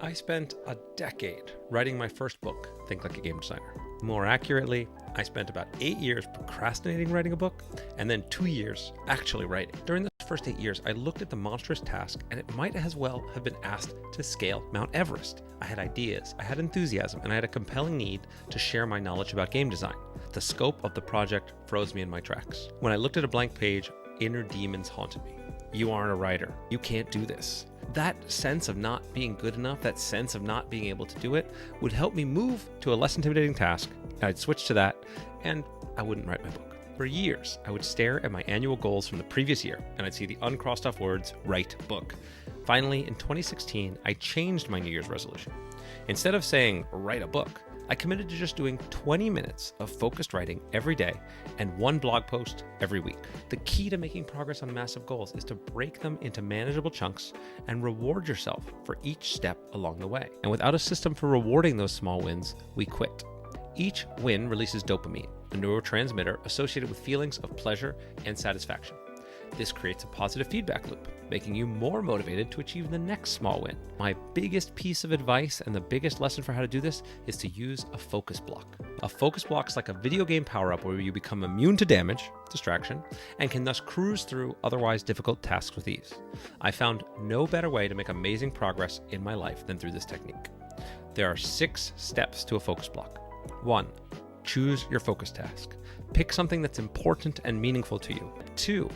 I spent a decade writing my first book, Think Like a Game Designer. More accurately, I spent about 8 years procrastinating writing a book, and then 2 years actually writing. During the first 8 years, I looked at the monstrous task, and it might as well have been asked to scale Mount Everest. I had ideas, I had enthusiasm, and I had a compelling need to share my knowledge about game design. The scope of the project froze me in my tracks. When I looked at a blank page, inner demons haunted me. You aren't a writer. You can't do this. That sense of not being good enough, that sense of not being able to do it, would help me move to a less intimidating task. I'd switch to that, and I wouldn't write my book. For years, I would stare at my annual goals from the previous year, and I'd see the uncrossed off words, write book. Finally, in 2016, I changed my New Year's resolution. Instead of saying, write a book, I committed to just doing 20 minutes of focused writing every day and one blog post every week. The key to making progress on massive goals is to break them into manageable chunks and reward yourself for each step along the way. And without a system for rewarding those small wins, we quit. Each win releases dopamine, a neurotransmitter associated with feelings of pleasure and satisfaction. This creates a positive feedback loop, making you more motivated to achieve the next small win. My biggest piece of advice and the biggest lesson for how to do this is to use a focus block. A focus block is like a video game power-up where you become immune to damage, distraction, and can thus cruise through otherwise difficult tasks with ease. I found no better way to make amazing progress in my life than through this technique. There are 6 steps to a focus block. 1. Choose your focus task. Pick something that's important and meaningful to you. 2.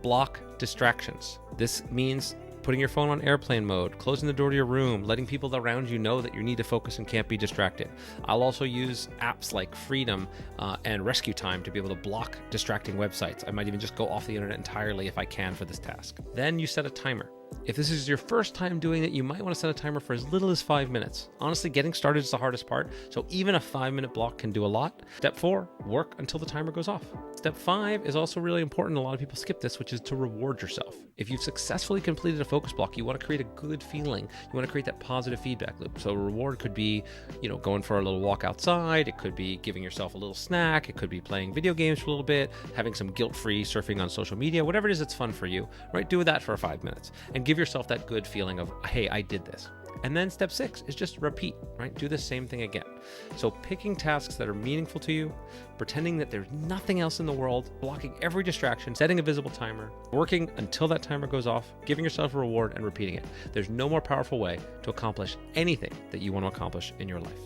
Block distractions. This means putting your phone on airplane mode, closing the door to your room, letting people around you know that you need to focus and can't be distracted. I'll also use apps like Freedom and Rescue Time to be able to block distracting websites. I might even just go off the internet entirely if I can for this task. Then you set a timer. If this is your first time doing it, you might want to set a timer for as little as 5 minutes. Honestly, getting started is the hardest part, so even a 5-minute block can do a lot. Step 4, work until the timer goes off. Step 5 is also really important. A lot of people skip this, which is to reward yourself. If you've successfully completed a focus block, you want to create a good feeling. You want to create that positive feedback loop. So a reward could be, going for a little walk outside. It could be giving yourself a little snack. It could be playing video games for a little bit, having some guilt-free surfing on social media, whatever it is that's fun for you, right? Do that for 5 minutes and give yourself that good feeling of, hey, I did this. And then step 6 is just repeat, right? Do the same thing again. So picking tasks that are meaningful to you, pretending that there's nothing else in the world, blocking every distraction, setting a visible timer, working until that timer goes off, giving yourself a reward and repeating it. There's no more powerful way to accomplish anything that you want to accomplish in your life.